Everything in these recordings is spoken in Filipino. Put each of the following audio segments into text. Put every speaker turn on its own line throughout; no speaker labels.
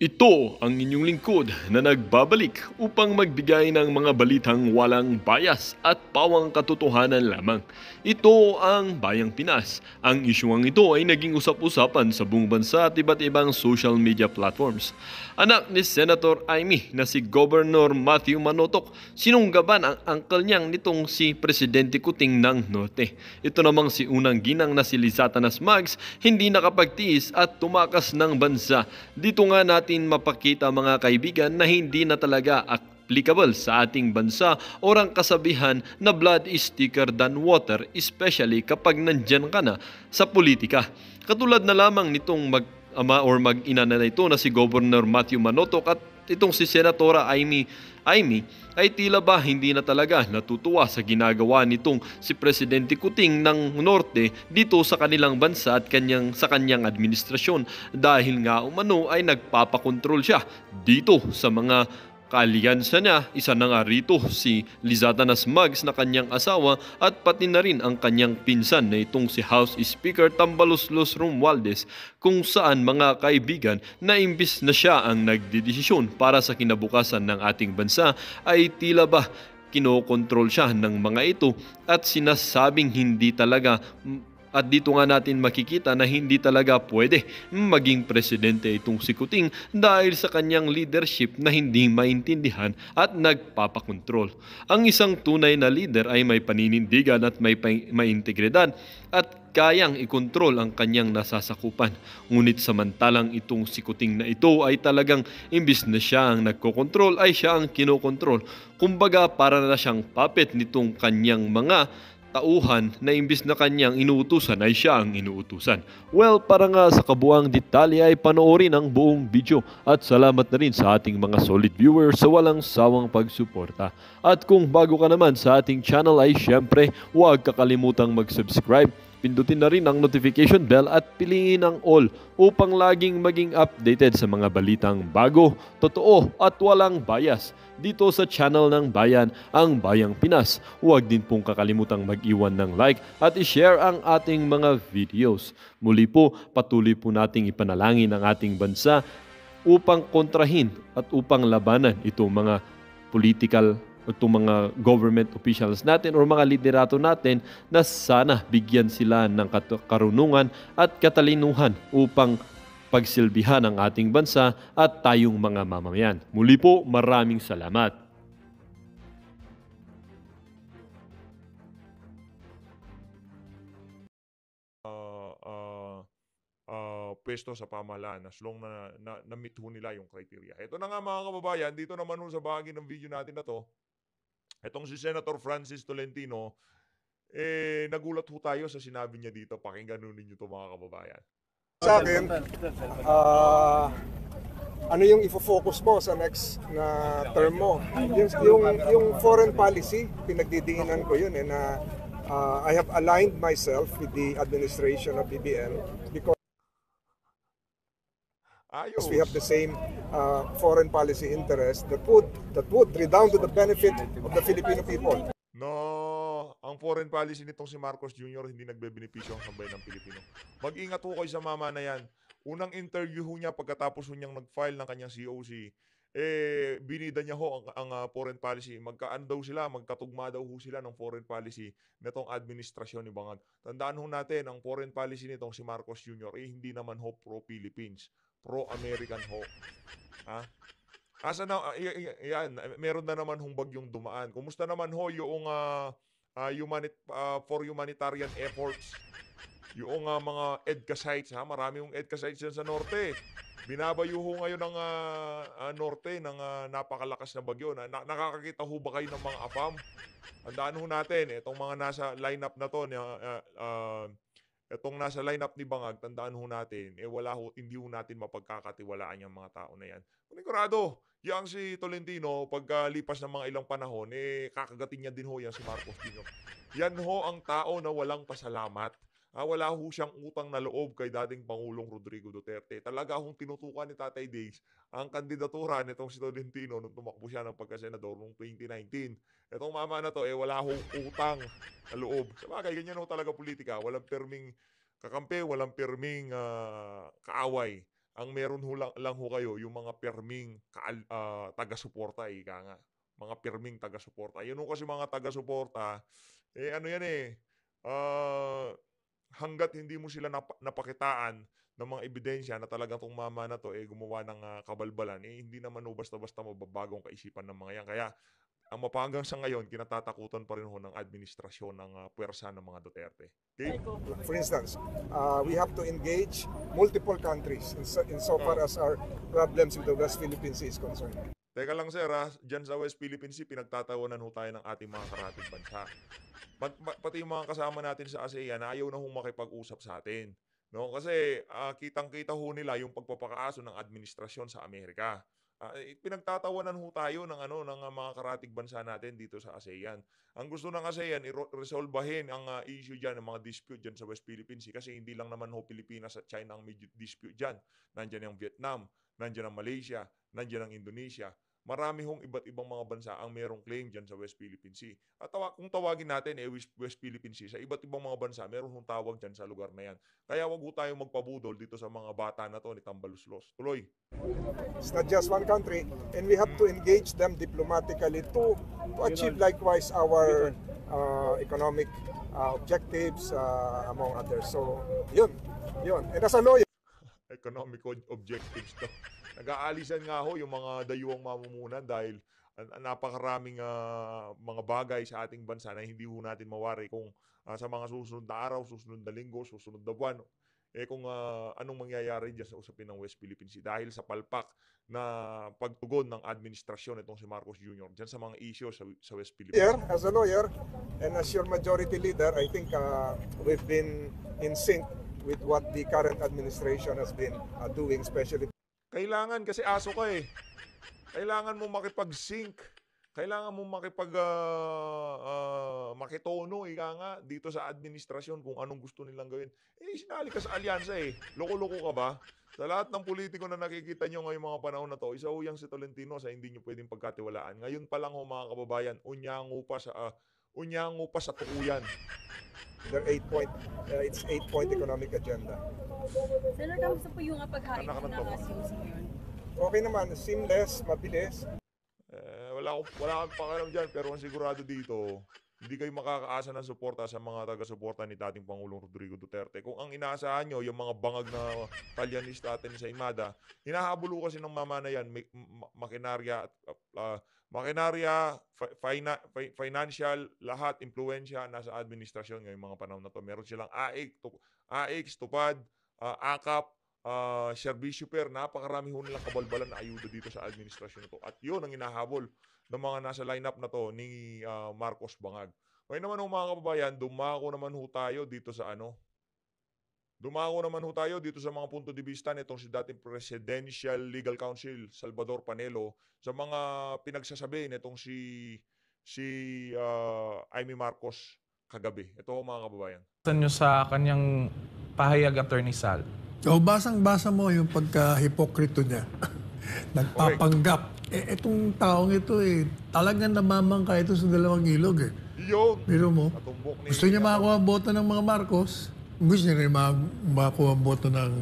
Ito ang inyong lingkod na nagbabalik upang magbigay ng mga balitang walang bias at pawang katotohanan lamang. Ito ang Bayang Pinas. Ang isyuang ito ay naging usap-usapan sa buong bansa at iba't ibang social media platforms. Anak ni Senator Amy na si Governor Matthew Manotoc, sinunggaban ang uncle niyang nitong si Presidente Kuting ng Norte. Ito namang si unang ginang na si Lizatanas Mags hindi nakapagtiis at tumakas ng bansa. Dito nga natin mapakita mga kaibigan na hindi na talaga applicable sa ating bansa orang kasabihan na blood is thicker than water, especially kapag nandyan ka na sa politika. Katulad na lamang nitong mag-ama or mag-ina na ito na si Governor Matthew Manotoc at itong si Senatora Amy ay tila ba hindi na talaga natutuwa sa ginagawa nitong si Presidente Kuting ng Norte dito sa kanilang bansa at sa kanyang administrasyon dahil nga umano ay nagpapakontrol siya dito sa mga kaaliyansa niya. Isa na nga rito si Lizatanas Mags na kanyang asawa at pati na rin ang kanyang pinsan na itong si House Speaker Tambaloslos Romualdez, kung saan mga kaibigan na imbis na siya ang nagdedesisyon para sa kinabukasan ng ating bansa ay tila ba kinokontrol siya ng mga ito at sinasabing hindi talaga. At dito nga natin makikita na hindi talaga pwede maging presidente itong si Kuting dahil sa kanyang leadership na hindi maintindihan at nagpapakontrol. Ang isang tunay na leader ay may paninindigan at may integridad at kayang ikontrol ang kanyang nasasakupan. Ngunit samantalang itong si Kuting na ito ay talagang imbis na siya ang nagkokontrol ay siya ang kinokontrol. Kumbaga para na siyang puppet nitong kanyang mga tauhan na imbis na kanyang inuutusan ay siya ang inuutusan. Well, para nga sa kabuang detalye ay panoorin ang buong video at salamat na rin sa ating mga solid viewers sa walang sawang pagsuporta. At kung bago ka naman sa ating channel ay syempre huwag kakalimutang mag-subscribe. Pindutin na rin ang notification bell at piliin ang all upang laging maging updated sa mga balitang bago, totoo at walang bias dito sa channel ng Bayan, ang Bayang Pinas. Huwag din pong kakalimutang mag-iwan ng like at i-share ang ating mga videos. Muli po, patuloy po nating ipanalangin ang ating bansa upang kontrahin at upang labanan itong mga political itong mga government officials natin o mga liderato natin na sana bigyan sila ng karunungan at katalinuhan upang pagsilbihan ang ating bansa at tayong mga mamamayan. Muli po, maraming salamat.
Pwesto sa pamahalaan as long na meet ho nila yung criteria. Ito na nga mga kababayan, dito naman ho sa bahagi ng video natin na to, itong si Senator Francis Tolentino, nagulat ho tayo sa sinabi niya dito. Pakinggan ninyo to mga kababayan.
Sa akin, ano yung ifo-focus mo sa next na term mo? Yung foreign policy, pinagdidiinan ko yun na I have aligned myself with the administration of BBM because we have the same foreign policy interest that would redound to the benefit of the Filipino people.
No, ang foreign policy nitong si Marcos Jr. hindi nagbebenepisyo ang sambayan ng Pilipino. Mag-ingat ho kayo sa mama na yan. Unang interview ho niya pagkatapos ho niyang nag-file ng kanyang COC, binida niya ho ang foreign policy. Magkaan daw sila, magkatugma daw ho sila ng foreign policy nitong administrasyon ni Bangag. Tandaan ho natin, ang foreign policy nitong si Marcos Jr. hindi naman ho pro-Philippines. Pro-American ho. Ha? Asa na, yan, meron na naman hong bagyong dumaan. Kumusta naman ho yung for humanitarian efforts? Yung mga EDCA sites, ha? Marami yung EDCA sites yan sa Norte. Binabayo ho ngayon ng Norte ng napakalakas na bagyo. Nakakakita ho ba kayo ng mga AFAM? Tandaan ho natin, itong mga nasa lineup na to, itong nasa lineup ni Bangag, tandaan ho natin, hindi ho natin mapagkakatiwalaan yung mga tao na yan. Panigurado, yang si Tolentino, pagkalipas ng mga ilang panahon, kakagatin niya din ho yan si Marcos Jr. Yan ho ang tao na walang pasalamat. Wala ho siyang utang na loob kay dating Pangulong Rodrigo Duterte. Talaga hong tinutukan ni Tatay Diggs ang kandidatura nitong si Tolentino nung tumakbo siya ng pagkasenador noong 2019. Itong mama na to, wala hong utang na loob. Sabagay, ganyan ho talaga politika. Walang perming kakampi, walang perming kaaway. Ang meron lang ho kayo yung mga perming taga-suporta, ika nga. Mga perming taga-suporta. Yun ho kasi mga taga-suporta, ano yan ah, hangga't hindi mo sila napakitaan ng mga ebidensya na talagang tong mama na 'to, gumawa ng kabalbalan, hindi naman ho basta-basta mababago ang kaisipan ng mga yan. Kaya ang hanggang sa ngayon, kinatatakutan pa rin ho ng administrasyon ng puwersa ng mga Duterte. Okay?
For instance, we have to engage multiple countries insofar as our problems with the West Philippine Sea is concerned.
Teka lang sir, dyan sa West Philippine Sea, pinagtatawanan ho tayo ng ating mga karating bansa. Pati yung mga kasama natin sa ASEAN, ayaw na hong makipag-usap sa atin. No? Kasi kitang-kita ho nila yung pagpapakaaso ng administrasyon sa Amerika. Pinagtatawanan ho tayo ng mga karatig bansa natin dito sa ASEAN. Ang gusto ng ASEAN, i-resolbahin ang issue dyan, ang mga dispute dyan sa West Philippine Sea, kasi hindi lang naman ho Pilipinas at China ang may dispute dyan. Nandyan ang Vietnam, nandyan ang Malaysia, nandyan ang Indonesia. Marami hong iba't ibang mga bansa ang merong claim dyan sa West Philippine Sea. At kung tawagin natin West Philippine Sea, sa iba't ibang mga bansa, meron hong tawag dyan sa lugar na yan. Kaya wag ho tayong magpabudol dito sa mga bata na to ni Tambaluslos. Tuloy.
It's not just one country, and we have to engage them diplomatically to achieve likewise our economic objectives, among others. So, yun. And as a lawyer,
Economic objectives to. Nag-aalisan nga ho yung mga dayuhang mamumunan dahil napakaraming mga bagay sa ating bansa na hindi ho natin mawari kung sa mga susunod na araw, susunod na linggo, susunod na buwan, kung anong mangyayari dyan sa usapin ng West Philippine Sea dahil sa palpak na pagtugon ng administrasyon itong si Marcos Jr. dyan sa mga issue sa West Philippine Sea.
as a lawyer and as your majority leader, I think we've been in sync with what the current administration has been doing, especially.
Kailangan kasi aso ka Kailangan mo makipag-sync. Kailangan mo makitono, ika nga, dito sa administrasyon kung anong gusto nilang gawin. Sinali ka sa alyansa Loko-loko ka ba? Sa lahat ng politiko na nakikita nyo ngayong mga panahon na to, isa ho yung si Tolentino sa hindi nyo pwedeng pagkatiwalaan. Ngayon pa lang ho mga kababayan, unyango pa sa tukuyan.
Their it's 8-point economic agenda.
Senator, kamusta po yung paghain ng COC ngayon?
Okay naman, seamless, mabilis.
Wala akong pakialam dyan, pero ang sigurado dito, hindi kayo makakaasa ng suporta sa mga taga-suporta ni dating Pangulong Rodrigo Duterte. Kung ang inaasahan nyo, yung mga bangag na talyanista atin sa Imada, hinahabulo kasi ng mama na yan, financial, lahat, impluensya, nasa administrasyon ngayong mga panahon na to. Meron silang AX, tupad, AKAP, serbisyo napakarami ho nilang kabalbalan na ayuda dito sa administrasyon na to. At yun ang hinahabol ng mga nasa lineup na to ni Marcos Bangag. Kaya naman mga kababayan, dumako naman ho tayo dito sa mga punto de vista nitong si dating Presidential Legal Counsel Salvador Panelo sa mga pinagsasabi nitong si Amy Marcos kagabi. Ito mga kababayan.
Nyo sa kanyang pahayag, Attorney Sal?
So, basang-basa mo yung pagka-hipokrito niya. Nagpapanggap. Itong taong ito talagang namamangka ito sa dalawang ilog
Yun.
Pero mo,
Natumbok ni
gusto niya makakuha ang boto ng mga Marcos, gusto niya rin makakuha ang boto ng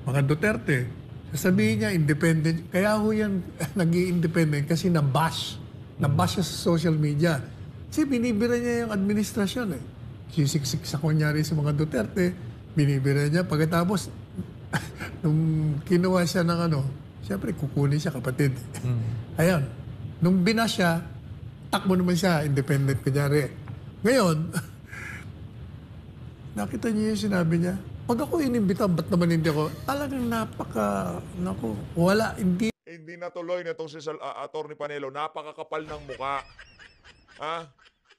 mga Duterte. Sasabihin niya, independent. Kaya ho yan nag-i-independent kasi nabash. Nabash siya sa social media. Kasi binibira niya yung administrasyon Sisiksik sa kunyari sa mga Duterte, binibira niya. Pagkatapos, nung kinuha siya ng siyempre kukunin siya kapatid. Ayan. Nung binas siya, takbo naman siya, independent kunyari. Ngayon, nakita niyo yung sinabi niya, pag ako inimbita, ba't naman hindi ako? Talagang wala, hindi.
Hindi natuloy na itong si Atty. Panelo. Napakakapal ng muka.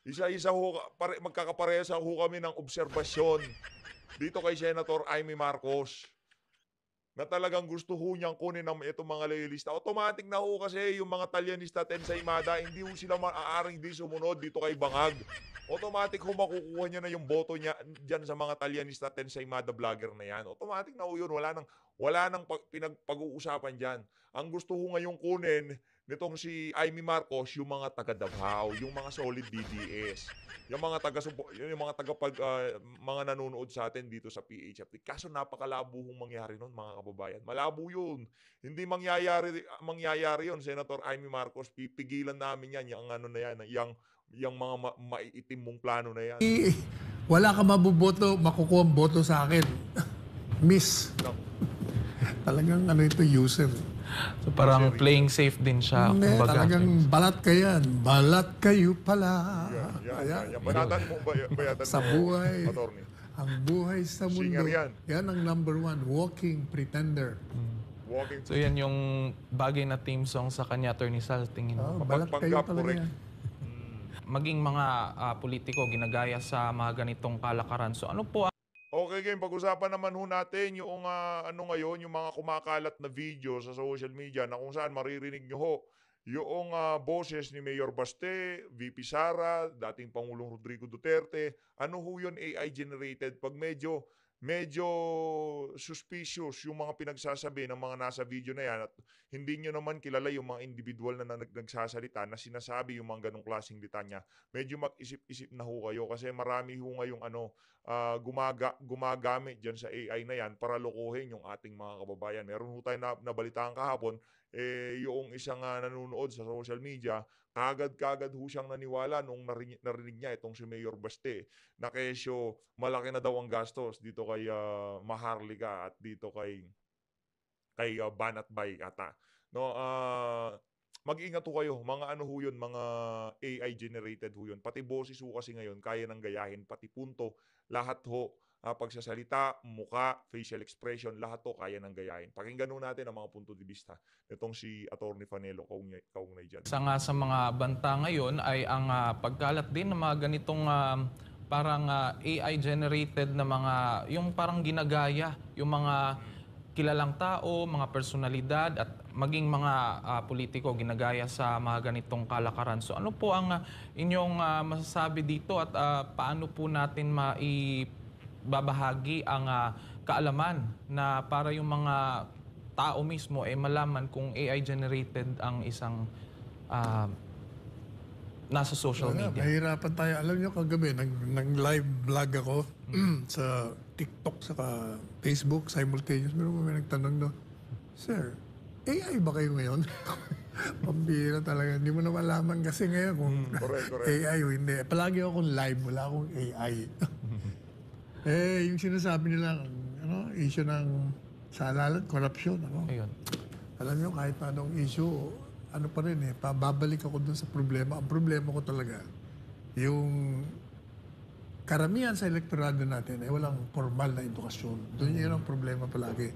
Isa-isa ho, magkakaparehas ho kami ng obserbasyon dito kay Senator Amy Marcos na talagang gusto ho niyang kunin ng itong mga loyalista. Automatic na ho kasi yung mga talyanista at sa Imada, hindi ho sila maaaring di sumunod dito kay Bangag. Automatic ho makukuha niya na yung boto niya dyan sa mga talyanista at sa Imada vlogger na yan. Automatic na ho yun. Wala nang pinagpag-uusapan dyan. Ang gusto ko ngayong kunin nitong si Amy Marcos, yung mga taga Davao, yung mga solid DDS, yung mga mga nanonood sa atin dito sa PHFT. Kaso napakalabo hong mangyari nun, mga kababayan. Malabo yun. Hindi mangyayari yun, Senator Amy Marcos. Pipigilan namin yan, yung ano na yan, yung mga maiitim mong plano na yan.
Wala ka mabuboto, makukuha ang boto sa akin. Miss.
No.
Talagang ano ito, user.
So parang playing safe din siya.
Hindi,
kumbaga.
talagang balat ka yan. Balat kayo pala.
Yan. Banatan mo, bayatan
Sa
mo,
buhay.
attorney.
Ang buhay sa mundo.
Singer yan.
Yan ang number one, walking pretender.
Walking
So yan yung bagay na theme song sa kanya, Attorney Sal, tingin mo.
Balat kayo
Mapagpanggap,
talaga
correct.
yan.
Maging mga politiko ginagaya sa mga ganitong kalakaran. So ano po
Okay, game. Pag-usapan naman ho natin yung ano ngayon, yung mga kumakalat na video sa social media na kung saan maririnig nyo ho yung boses ni Mayor Baste, VP Sara, dating Pangulong Rodrigo Duterte. Ano ho yun, AI generated? Pag medyo suspicious yung mga pinagsasabi ng mga nasa video na yan at hindi nyo naman kilala yung mga individual na nagsasalita na sinasabi yung mga ganong klaseng litanya, medyo mag-isip-isip na ho kayo kasi marami ho ngayong gumagamit dyan sa AI na yan para lokohin yung ating mga kababayan. Meron ho tayo nabalitaan kahapon, yung isang nanonood sa social media, kagad ho siyang naniwala nung narinig niya itong si Mayor Baste na kesyo malaki na daw ang gastos dito kay Maharlika at dito kay Banat Bay ata. No, mag-ingat ho kayo, mga ano ho yun, mga AI generated ho yun. Pati boses ho kasi ngayon kaya nang gayahin, pati punto, lahat ho. Pagsasalita, muka, facial expression, lahat to kaya nang gayahin. Pakinggan natin ang mga punto de vista nitong si Atty. Fanelo kaugnay dyan.
sa mga banta ngayon ay ang pagkalat din ng mga ganitong parang AI generated na mga yung parang ginagaya yung mga kilalang tao, mga personalidad at maging mga politiko ginagaya sa mga ganitong kalakaran. So ano po ang inyong masasabi dito at paano po natin babahagi ang kaalaman na para yung mga tao mismo ay malaman kung AI generated ang isang nasa social media.
Mahirapan tayo. Alam nyo, kagabi, nag-live vlog ako sa TikTok, saka Facebook, simultaneous. Pero may nagtanong doon, Sir, AI ba kayo ngayon? Pambira talaga. Hindi mo na malaman kasi ngayon kung
Correct.
AI o hindi. Palagi akong live, wala akong AI. Yung sinasabi nila, issue ng salalat, korupsyon.
Ayun.
Alam nyo, kahit pa anong issue, pa rin babalik ako dun sa problema. Ang problema ko talaga, yung karamihan sa elektorado natin ay walang formal na edukasyon. Doon yun ang problema palagi.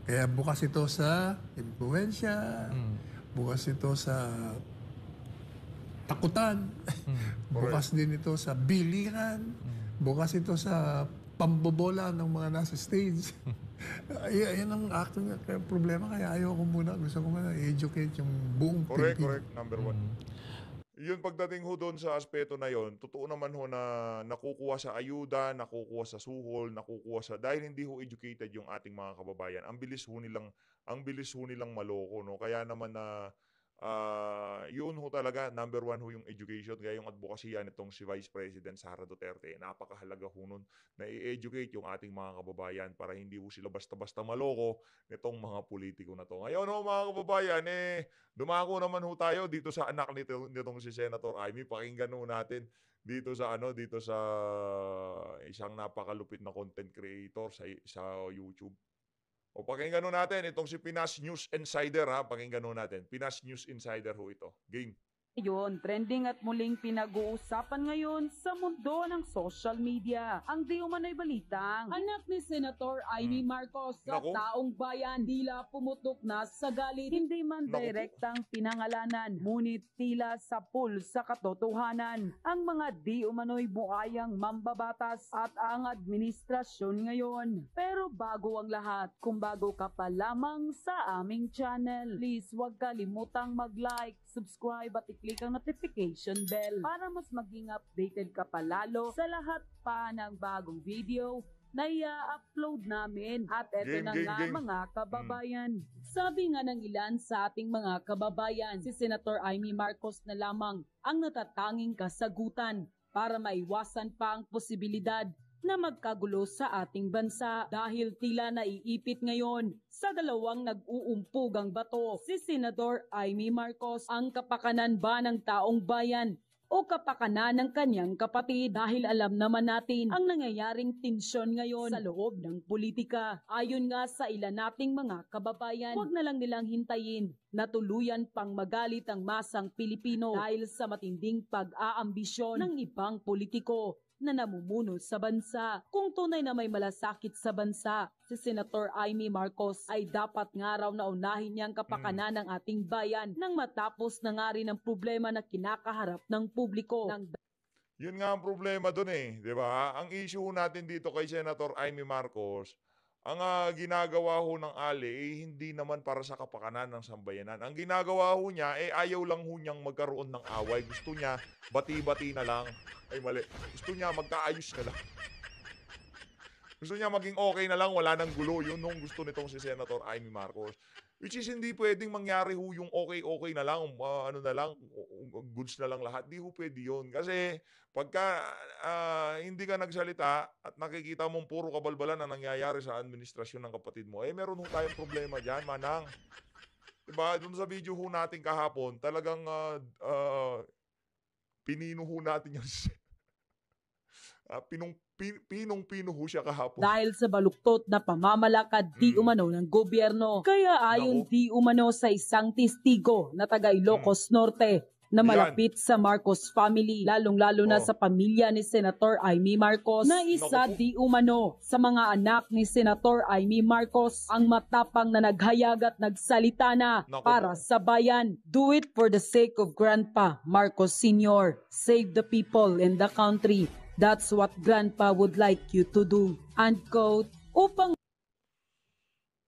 Kaya bukas ito sa impluensya, bukas ito sa takutan, bukas din ito sa bilihan, bukas ito sa pambobola ng mga nasa stage. Yan ang aking problema. Kaya ayoko muna. Gusto ko muna i-educate yung buong Pilipino.
Correct. Number one. Yun, pagdating ho doon sa aspeto na yon, totoo naman ho na nakukuha sa ayuda, nakukuha sa suhol, dahil hindi ho educated yung ating mga kababayan. Ang bilis ho nilang maloko, no? Kaya naman na yun ho talaga, number one ho yung education. Kaya yung advokasya nitong si Vice President Sara Duterte, napakahalaga ho nun na i-educate yung ating mga kababayan para hindi ho sila basta-basta maloko nitong mga politiko na to. Ngayon ho mga kababayan, dumako naman ho tayo dito sa anak nitong si Senator Amy. Pakinggan ho natin dito sa isang napakalupit na content creator sa YouTube. O pakinggan natin itong si Pinas News Insider ha. Pakinggan natin. Pinas News Insider ho ito. Game.
Yun, trending at muling pinag-uusapan ngayon sa mundo ng social media. Ang di umano'y balitang
Anak ni Senator Amy Marcos sa
Naku.
taong bayan tila pumutok na sa galit.
hindi man
Naku po.
direktang pinangalanan, ngunit tila sa pool sa katotohanan. Ang mga di umano'y buhayang mambabatas at ang administrasyon ngayon. Pero bago ang lahat, kung bago ka pa lamang sa aming channel, please huwag kalimutang mag-like, subscribe at i-click ang notification bell para mas maging updated ka pa lalo sa lahat pa ng bagong video, na i-upload namin. At eto
Game,
na
game,
nga
game.
mga kababayan. Sabi nga ng ilan sa ating mga kababayan, si Senator Amy Marcos na lamang ang natatanging kasagutan para maiwasan pa ang posibilidad na magkagulo sa ating bansa dahil tila naiipit ngayon sa dalawang nag-uumpugang bato. Si Senador Amy Marcos, ang kapakanan ba ng taong bayan o kapakanan ng kanyang kapatid? Dahil alam naman natin ang nangyayaring tensyon ngayon sa loob ng politika. Ayon nga sa ilan nating mga kababayan, huwag na lang nilang hintayin na tuluyan pang magalit ang masang Pilipino dahil sa matinding pag-aambisyon ng ibang politiko na namumuno sa bansa. Kung tunay na may malasakit sa bansa, si Senator Amy Marcos ay dapat nga raw na unahin niyang kapakanan ng ating bayan nang matapos na nga rin ang problema na kinakaharap ng publiko.
Yun nga ang problema doon di ba? Ang issue natin dito kay Senator Amy Marcos, ang ginagawa ho ng Ali hindi naman para sa kapakanan ng sambayanan. Ang ginagawa ho niya, ayaw lang ho niyang magkaroon ng away. Gusto niya, bati-bati na lang. Ay mali. Gusto niya magkaayos na lang. Gusto niya maging okay na lang, wala nang gulo. Yun nung gusto nitong si Senator Amy Marcos. Which is hindi pwedeng mangyari ho yung okay-okay na lang, goods na lang lahat. Di ho pwede yun. Kasi pagka hindi ka nagsalita at nakikita mong puro kabalbalan na nangyayari sa administrasyon ng kapatid mo, meron ho tayong problema dyan, manang. Diba? Doon sa video ho natin kahapon, talagang pinino ho natin yung pinong-pino ho siya kahapon.
Dahil sa baluktot na pamamalakad di umano ng gobyerno. Kaya ayon di umano sa isang testigo na taga Ilocos Norte na malapit sa Marcos family, lalong-lalo na sa pamilya ni Senator Amy Marcos, na isa di umano sa mga anak ni Senator Amy Marcos ang matapang na naghayag at nagsalita na para sa bayan. Do it for the sake of Grandpa Marcos Sr. Save the people and the country. That's what Grandpa would like you to do. End quote. Upang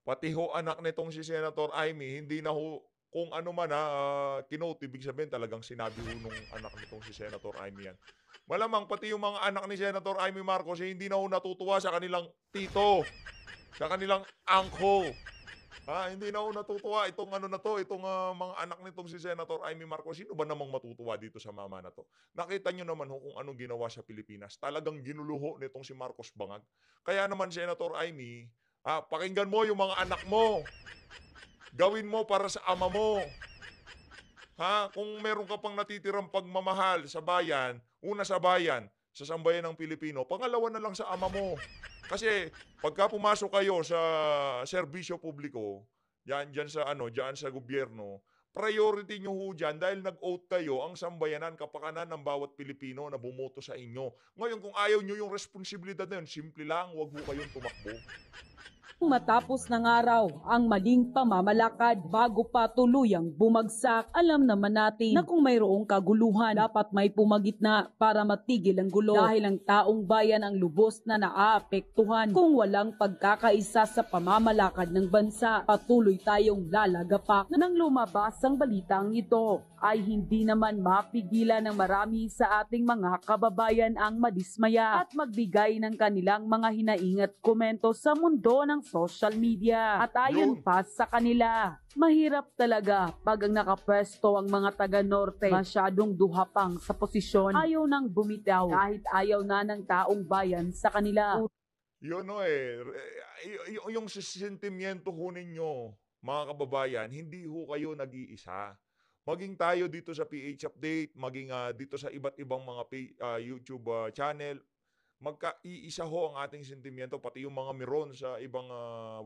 pati ho anak nitong si Senator Amy, hindi na ho kung ano man kinote, ibig sabihin talagang sinabi ho nung anak nitong si Senator Amy yan. Malamang pati yung mga anak ni Senator Amy Marcos hindi na ho natutuwa sa kanilang tito, sa kanilang uncle. Hindi na ho natutuwa itong ano na to, itong mga anak nitong si Senator Amy Marcos. Sino ba namang matutuwa dito sa mama na to? Nakita nyo naman ho kung anong ginawa sa Pilipinas. Talagang ginuluho nitong si Marcos Bangag. Kaya naman Senator Amy, pakinggan mo yung mga anak mo. Gawin mo para sa ama mo. Kung meron ka pang natitirang pagmamahal sa bayan, una sa bayan, sa sambayan ng Pilipino, pangalawa na lang sa ama mo. Kasi pagka pumasok kayo sa serbisyo publiko, diyan sa gobyerno, priority nyo ho dyan dahil nag-oath kayo ang sambayanan, kapakanan ng bawat Pilipino na bumoto sa inyo. Ngayon kung ayaw nyo yung responsibilidad na yun, simple lang, huwag ho kayong tumakbo.
matapos ng araw ang maling pamamalakad bago pa tuluyang bumagsak. Alam naman natin na kung mayroong kaguluhan, dapat may pumagitna para matigil ang gulo dahil ang taong bayan ang lubos na naaapektuhan. Kung walang pagkakaisa sa pamamalakad ng bansa, patuloy tayong lalagapak. Nang lumabas ang balitang ito, ay hindi naman mapigilan ng marami sa ating mga kababayan ang madismaya at magbigay ng kanilang mga hinaing at komento sa mundo ng social media. At ayon pa sa kanila, mahirap talaga pag ang nakapwesto ang mga taga-norte masyadong duhapang sa posisyon. Ayaw nang bumitaw kahit ayaw na ng taong bayan sa kanila.
Yun yung sentimiento ho ninyo, mga kababayan, hindi ho kayo nag-iisa. Maging tayo dito sa PH Update, maging dito sa iba't ibang mga YouTube channel, magka-iisa ho ang ating sentimiento, pati yung mga meron sa ibang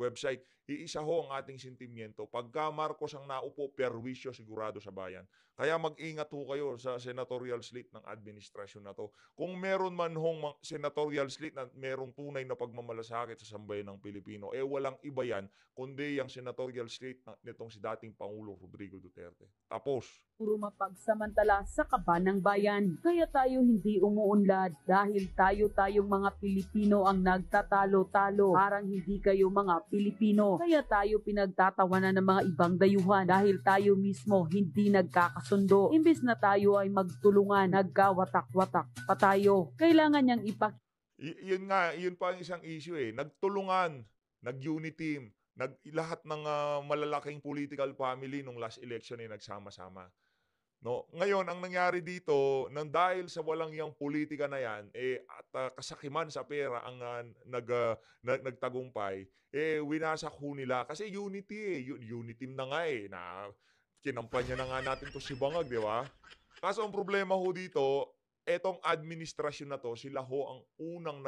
website, iisa ho ang ating sentimiento. Pagka Marcos ang naupo, perwisyo sigurado sa bayan. Kaya mag-ingat ho kayo sa senatorial slate ng administrasyon na to. Kung meron man hong senatorial slate na merong tunay na pagmamalasakit sa sambayan ng Pilipino, walang iba yan, kundi yung senatorial slate nitong si dating Pangulo Rodrigo Duterte. Tapos.
Puro mapagsamantala sa kaban ng bayan. Kaya tayo hindi umuunlad dahil tayong mga Pilipino ang nagtatalo-talo. Parang hindi kayo mga Pilipino. Kaya tayo pinagtatawanan ng mga ibang dayuhan dahil tayo mismo hindi nagkakasundo. Imbis na tayo ay magtulungan, nagkawatak-watak pa tayo. Kailangan niyang
Yun nga, yun pa ang isang issue eh. Nagtulungan, nag-unity team, lahat ng malalaking political family nung last election ay nagsama-sama. No, ngayon ang nangyari dito nang dahil sa walang yang politika na yan at kasakiman sa pera ang nagtagumpay, winasak ho nila kasi unity unity team na nga na kinampanya na nga natin to si Bangag, di ba? Kaso ang problema ho dito, etong administrasyon na to, sila ho ang unang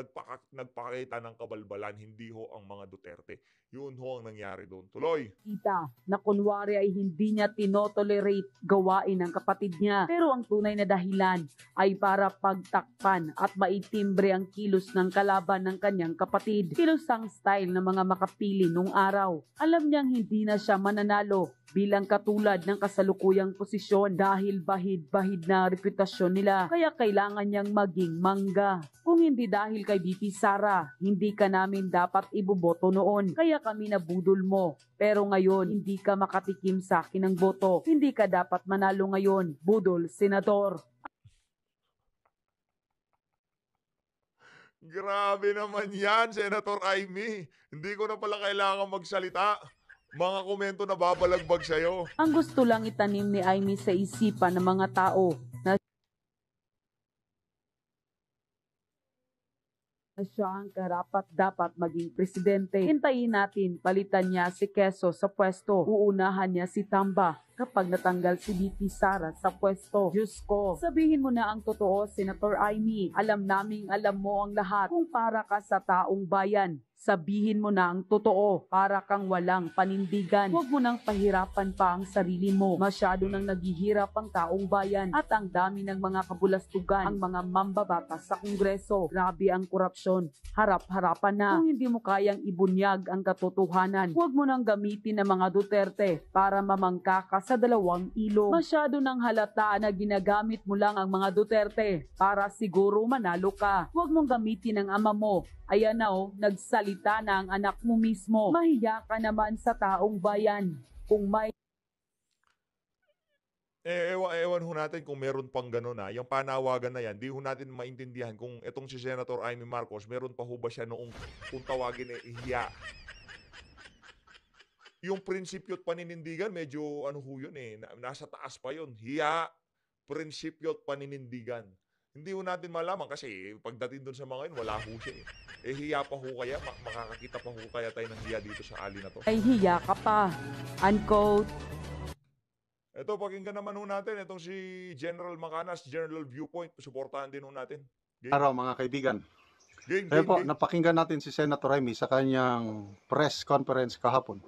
nagpakita ng kabalbalan, hindi ho ang mga Duterte. Yun ho ang nangyari doon. Tuloy.
Kita na kunwari ay hindi niya tinotolerate gawain ng kapatid niya. Pero ang tunay na dahilan ay para pagtakpan at maitimbre ang kilos ng kalaban ng kanyang kapatid. Kilos ang style ng mga makapili nung araw. Alam niyang hindi na siya mananalo bilang katulad ng kasalukuyang posisyon dahil bahid-bahid na reputasyon nila. Kaya kailangan niyang maging mangga. Kung hindi dahil kay BP Sara, hindi ka namin dapat iboboto noon. Kaya kami nabudol mo. Pero ngayon, hindi ka makatikim sa akin ng boto. Hindi ka dapat manalo ngayon. Budol, senador.
Grabe naman yan, Senator Amy. Hindi ko na pala kailangan magsalita. Mga komento na babalagbag sa'yo.
Ang gusto lang itanim ni Amy sa isipan ng mga tao na siya ang karapat-dapat maging presidente. Hintayin natin palitan niya si Quezon sa pwesto. Uunahan niya si Tamba kapag natanggal si BP Sara sa pwesto. Diyos ko, sabihin mo na ang totoo, Senator Amy. Alam naming alam mo ang lahat. Kung para ka sa taong bayan, sabihin mo na ang totoo, para kang walang panindigan. Huwag mo nang pahirapan pa ang sarili mo. Masyado nang naghihirap ang taong bayan at ang dami ng mga kabulastugan, ang mga mambabatas sa Kongreso. Grabe ang korupsyon. Harap-harapan na. Kung hindi mo kayang ibunyag ang katotohanan, huwag mo nang gamitin ng mga Duterte para mamangka ka sa dalawang ilog. Masyado nang halata na ginagamit mo lang ang mga Duterte para siguro manalo ka. Huwag mong gamitin ang ama mo. Ayan na nagsalita na ang anak mo mismo. Mahiya ka naman sa taong bayan. Kung may
ewan ho natin kung meron pang gano'n na. Yung panawagan na yan, di ho natin maintindihan kung itong si Senator Amy Marcos, meron pa ho ba siya noong kung tawagin hiya. Yung prinsipyo at paninindigan, medyo ano ho yun nasa taas pa yun. Hiya, prinsipyo at paninindigan. Hindi ho natin malaman kasi pagdating doon sa mga yun, wala ho siya hiya pa ho kaya, makakakita pa ho kaya tayo ng hiya dito sa ali na to.
ay hiya ka pa. Unquote.
Ito, pakinggan naman ho natin. Itong si General Macanas, General Viewpoint. Suportahan din ho natin.
Araw mga kaibigan.
Game.
Napakinggan natin si Senator Amy sa kanyang press conference kahapon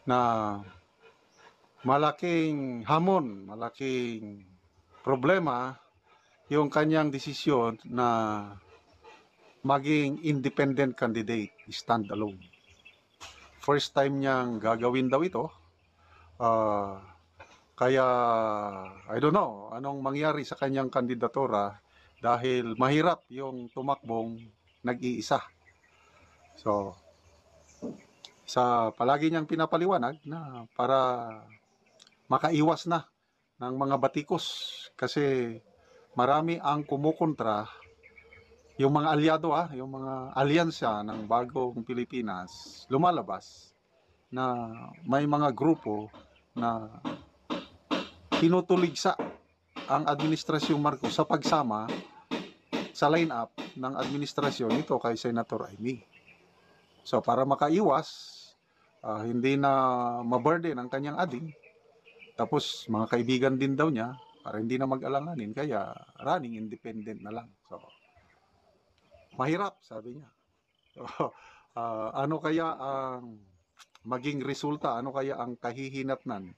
na malaking hamon, malaking problema yung kanyang desisyon na maging independent candidate, stand alone. First time niyang gagawin daw ito. Kaya, I don't know, anong mangyari sa kanyang kandidatura dahil mahirap yung tumakbong nag-iisa. So, sa palagi niyang pinapaliwanag na para makaiwas na ng mga batikos kasi marami ang kumukontra, yung mga alyado yung mga alyansa ng bagong Pilipinas lumalabas na may mga grupo na tinutuligsa ang administrasyong Marcos sa pagsama sa line-up ng administrasyon nito kay Senator Amy. So para makaiwas, hindi na maburden ang kanyang ading, tapos mga kaibigan din daw niya, para hindi na mag-alanganin, kaya running independent na lang. So, mahirap, sabi niya. So, ano kaya ang maging resulta? Ano kaya ang kahihinatnan?